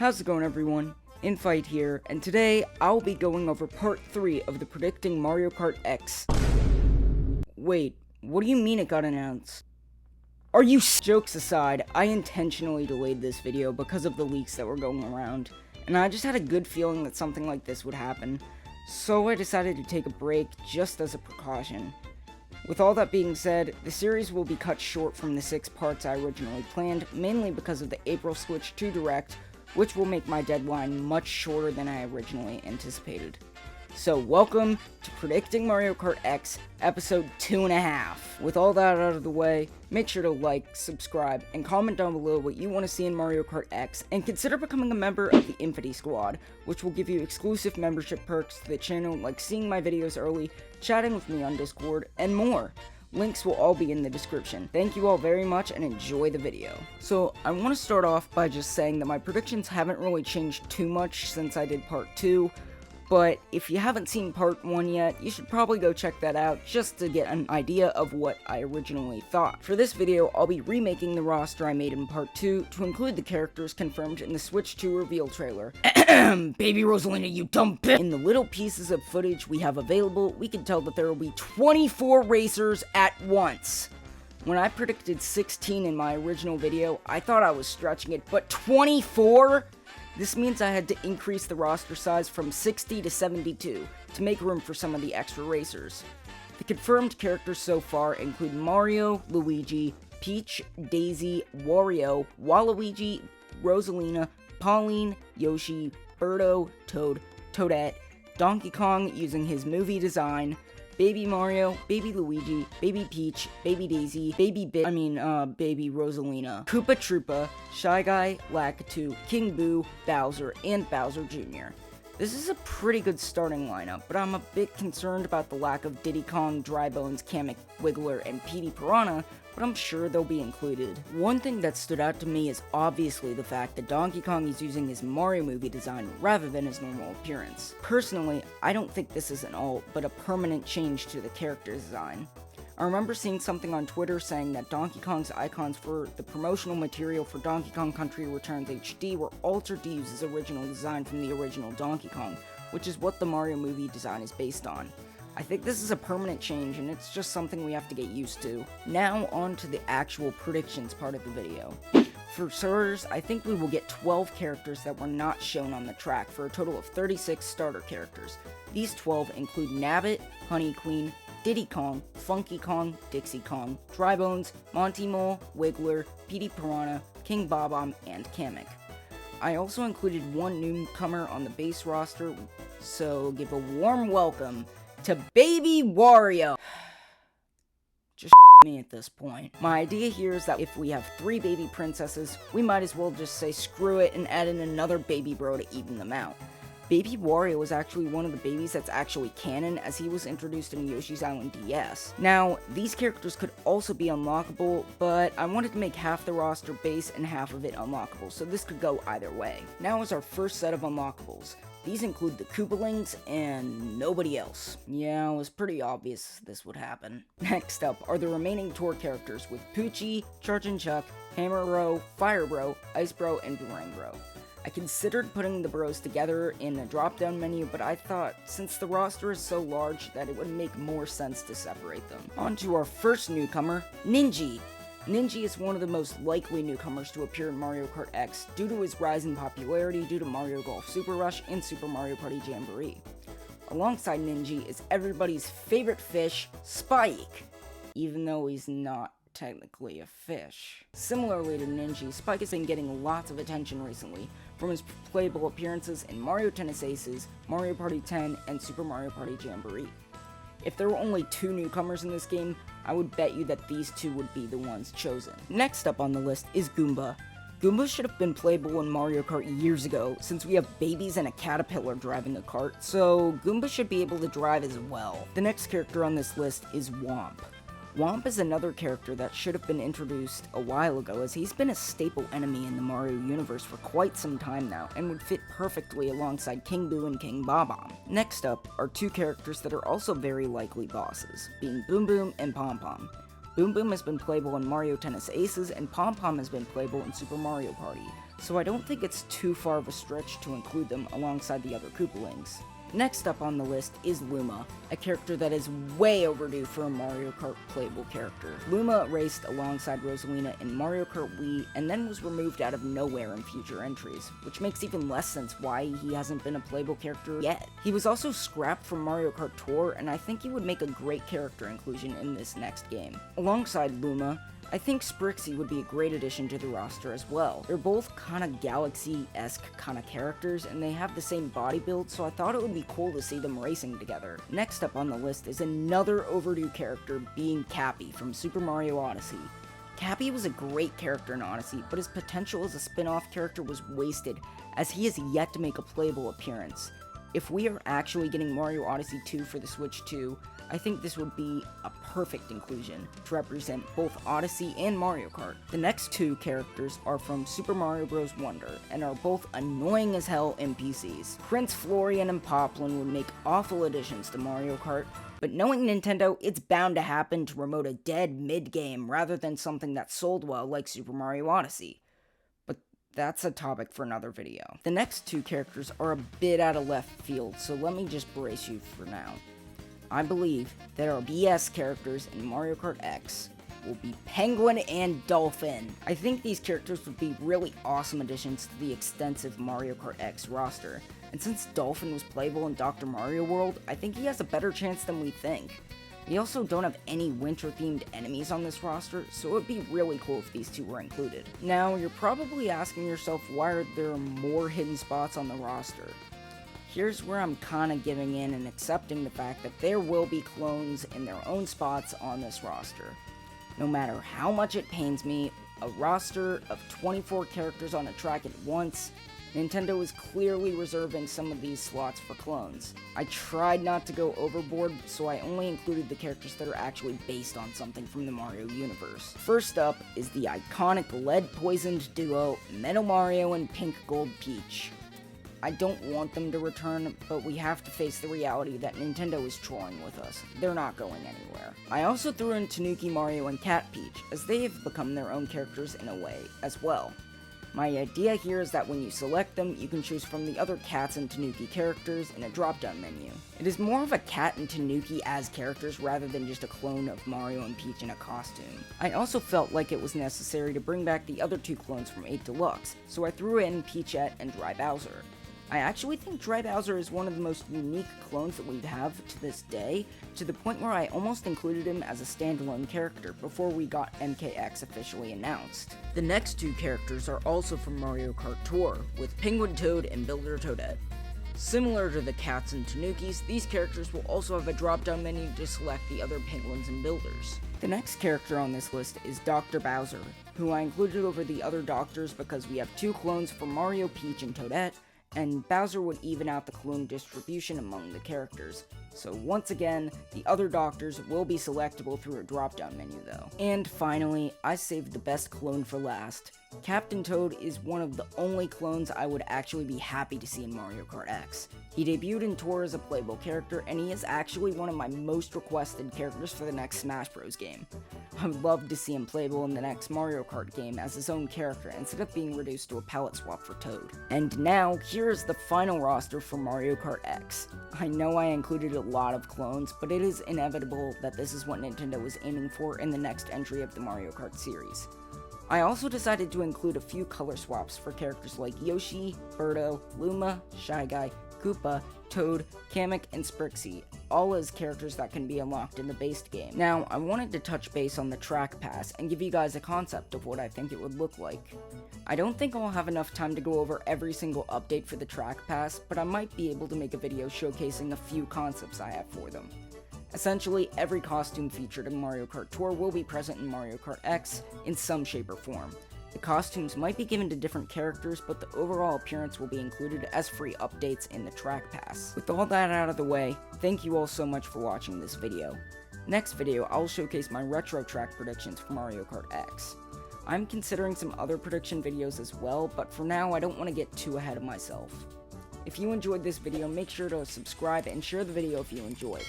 How's it going, everyone? Infyte here, and today I'll be going over part 3 of the Predicting Mario Kart X. Wait, what do you mean it got announced? Are you Jokes aside, I intentionally delayed this video because of the leaks that were going around, and I just had a good feeling that something like this would happen, so I decided to take a break just as a precaution. With all that being said, the series will be cut short from the 6 parts I originally planned, mainly because of the April Switch 2 Direct, which will make my deadline much shorter than I originally anticipated. So welcome to Predicting Mario Kart X, episode 2.5. With all that out of the way, make sure to like, subscribe, and comment down below what you want to see in Mario Kart X, and consider becoming a member of the infyte squad, which will give you exclusive membership perks to the channel like seeing my videos early, chatting with me on Discord, and more. Links will all be in the description. Thank you all very much and enjoy the video. So, I want to start off by just saying that my predictions haven't really changed too much since I did part 2, but if you haven't seen part 1 yet, you should probably go check that out just to get an idea of what I originally thought. For this video, I'll be remaking the roster I made in part 2 to include the characters confirmed in the Switch 2 reveal trailer. Baby Rosalina, you dumb bitch! In the little pieces of footage we have available, we can tell that there will be 24 racers at once. When I predicted 16 in my original video, I thought I was stretching it, but 24? This means I had to increase the roster size from 60 to 72 to make room for some of the extra racers. The confirmed characters so far include Mario, Luigi, Peach, Daisy, Wario, Waluigi, Rosalina, Pauline, Yoshi, Birdo, Toad, Toadette, Donkey Kong using his movie design, Baby Mario, Baby Luigi, Baby Peach, Baby Daisy, Baby Rosalina, Koopa Troopa, Shy Guy, Lakitu, King Boo, Bowser, and Bowser Jr. This is a pretty good starting lineup, but I'm a bit concerned about the lack of Diddy Kong, Dry Bones, Kamek, Wiggler, and Petey Piranha, but I'm sure they'll be included. One thing that stood out to me is obviously the fact that Donkey Kong is using his Mario movie design rather than his normal appearance. Personally, I don't think this is an alt, but a permanent change to the character design. I remember seeing something on Twitter saying that Donkey Kong's icons for the promotional material for Donkey Kong Country Returns HD were altered to use his original design from the original Donkey Kong, which is what the Mario movie design is based on. I think this is a permanent change, and it's just something we have to get used to. Now on to the actual predictions part of the video. For starters, I think we will get 12 characters that were not shown on the track for a total of 36 starter characters. These 12 include Nabbit, Honey Queen, Diddy Kong, Funky Kong, Dixie Kong, Dry Bones, Monty Mole, Wiggler, Petey Piranha, King Bob-omb, and Kamek. I also included one newcomer on the base roster, so give a warm welcome to Baby Wario. Just me at this point. My idea here is that if we have 3 baby princesses, we might as well just say screw it and add in another baby bro to even them out. Baby Wario is actually one of the babies that's actually canon, as he was introduced in Yoshi's Island DS. Now, these characters could also be unlockable, but I wanted to make half the roster base and half of it unlockable, so this could go either way. Now is our first set of unlockables. These include the Koopalings and nobody else. Yeah, it was pretty obvious this would happen. Next up are the remaining tour characters with Poochie, Chargin' Chuck, Hammer Bro, Fire Bro, Ice Bro, and Boomerang Bro. I considered putting the bros together in a drop-down menu, but I thought, since the roster is so large, that it would make more sense to separate them. On to our first newcomer, Ninji. Ninji is one of the most likely newcomers to appear in Mario Kart X due to his rise in popularity due to Mario Golf Super Rush and Super Mario Party Jamboree. Alongside Ninji is everybody's favorite fish, Spike, even though he's not technically a fish. Similarly to Ninja, Spike has been getting lots of attention recently from his playable appearances in Mario Tennis Aces, Mario Party 10, and Super Mario Party Jamboree. If there were only 2 newcomers in this game, I would bet you that these 2 would be the ones chosen. Next up on the list is Goomba. Goomba should have been playable in Mario Kart years ago, since we have babies and a caterpillar driving a cart, so Goomba should be able to drive as well. The next character on this list is Womp. Womp is another character that should have been introduced a while ago, as he's been a staple enemy in the Mario universe for quite some time now, and would fit perfectly alongside King Boo and King Bob-omb. Next up are 2 characters that are also very likely bosses, being Boom Boom and Pom Pom. Boom Boom has been playable in Mario Tennis Aces, and Pom Pom has been playable in Super Mario Party. so I don't think it's too far of a stretch to include them alongside the other Koopalings. Next up on the list is Luma, a character that is way overdue for a Mario Kart playable character. Luma raced alongside Rosalina in Mario Kart Wii and then was removed out of nowhere in future entries, which makes even less sense why he hasn't been a playable character yet. He was also scrapped from Mario Kart Tour, and I think he would make a great character inclusion in this next game. Alongside Luma, I think Sprixie would be a great addition to the roster as well. They're both kinda Galaxy-esque kinda characters, and they have the same body build, so I thought it would be cool to see them racing together. Next up on the list is another overdue character, being Cappy from Super Mario Odyssey. Cappy was a great character in Odyssey, but his potential as a spin-off character was wasted, as he has yet to make a playable appearance. If we are actually getting Mario Odyssey 2 for the Switch 2, I think this would be a perfect inclusion to represent both Odyssey and Mario Kart. The next two characters are from Super Mario Bros. Wonder, and are both annoying as hell NPCs. Prince Florian and Poplin would make awful additions to Mario Kart, but knowing Nintendo, it's bound to happen to promote a dead mid-game rather than something that sold well like Super Mario Odyssey. That's a topic for another video. The next two characters are a bit out of left field, so let me just brace you for now. I believe that our BS characters in Mario Kart X will be Penguin and Dolphin. I think these characters would be really awesome additions to the extensive Mario Kart X roster, and since Dolphin was playable in Dr. Mario World, I think he has a better chance than we think. We also don't have any winter-themed enemies on this roster, so it would be really cool if these two were included. Now, you're probably asking yourself why there are more hidden spots on the roster. Here's where I'm kinda giving in and accepting the fact that there will be clones in their own spots on this roster. No matter how much it pains me, a roster of 24 characters on a track at once, Nintendo is clearly reserving some of these slots for clones. I tried not to go overboard, so I only included the characters that are actually based on something from the Mario universe. First up is the iconic lead-poisoned duo, Metal Mario and Pink Gold Peach. I don't want them to return, but we have to face the reality that Nintendo is trolling with us. They're not going anywhere. I also threw in Tanuki Mario and Cat Peach, as they have become their own characters in a way, as well. My idea here is that when you select them, you can choose from the other Cats and Tanuki characters in a drop-down menu. It is more of a Cat and Tanuki as characters rather than just a clone of Mario and Peach in a costume. I also felt like it was necessary to bring back the other two clones from 8 Deluxe, so I threw in Peachette and Dry Bowser. I actually think Dry Bowser is one of the most unique clones that we have to this day, to the point where I almost included him as a standalone character before we got MKX officially announced. The next two characters are also from Mario Kart Tour, with Penguin Toad and Builder Toadette. Similar to the Cats and Tanukis, these characters will also have a drop-down menu to select the other Penguins and Builders. The next character on this list is Dr. Bowser, who I included over the other Doctors because we have two clones for Mario, Peach, and Toadette, and Bowser would even out the clone distribution among the characters. So once again, the other Doctors will be selectable through a drop-down menu though. And finally, I saved the best clone for last. Captain Toad is one of the only clones I would actually be happy to see in Mario Kart X. He debuted in Tour as a playable character, and he is actually one of my most requested characters for the next Smash Bros. Game. I would love to see him playable in the next Mario Kart game as his own character instead of being reduced to a palette swap for Toad. And now, here is the final roster for Mario Kart X. I know I included a lot of clones, but it is inevitable that this is what Nintendo is aiming for in the next entry of the Mario Kart series. I also decided to include a few color swaps for characters like Yoshi, Birdo, Luma, Shy Guy, Koopa, Toad, Kamek, and Sprixie, all as characters that can be unlocked in the base game. Now, I wanted to touch base on the track pass and give you guys a concept of what I think it would look like. I don't think I'll have enough time to go over every single update for the track pass, but I might be able to make a video showcasing a few concepts I have for them. Essentially, every costume featured in Mario Kart Tour will be present in Mario Kart X in some shape or form. The costumes might be given to different characters, but the overall appearance will be included as free updates in the track pass. With all that out of the way, thank you all so much for watching this video. Next video, I'll showcase my retro track predictions for Mario Kart X. I'm considering some other prediction videos as well, but for now I don't want to get too ahead of myself. If you enjoyed this video, make sure to subscribe and share the video if you enjoyed.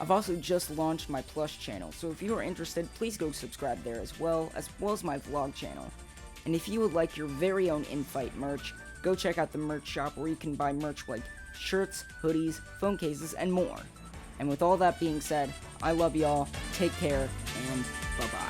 I've also just launched my Plus channel, so if you are interested, please go subscribe there as well as my vlog channel. And if you would like your very own infyte merch, go check out the merch shop where you can buy merch like shirts, hoodies, phone cases, and more. And with all that being said, I love y'all, take care, and bye-bye.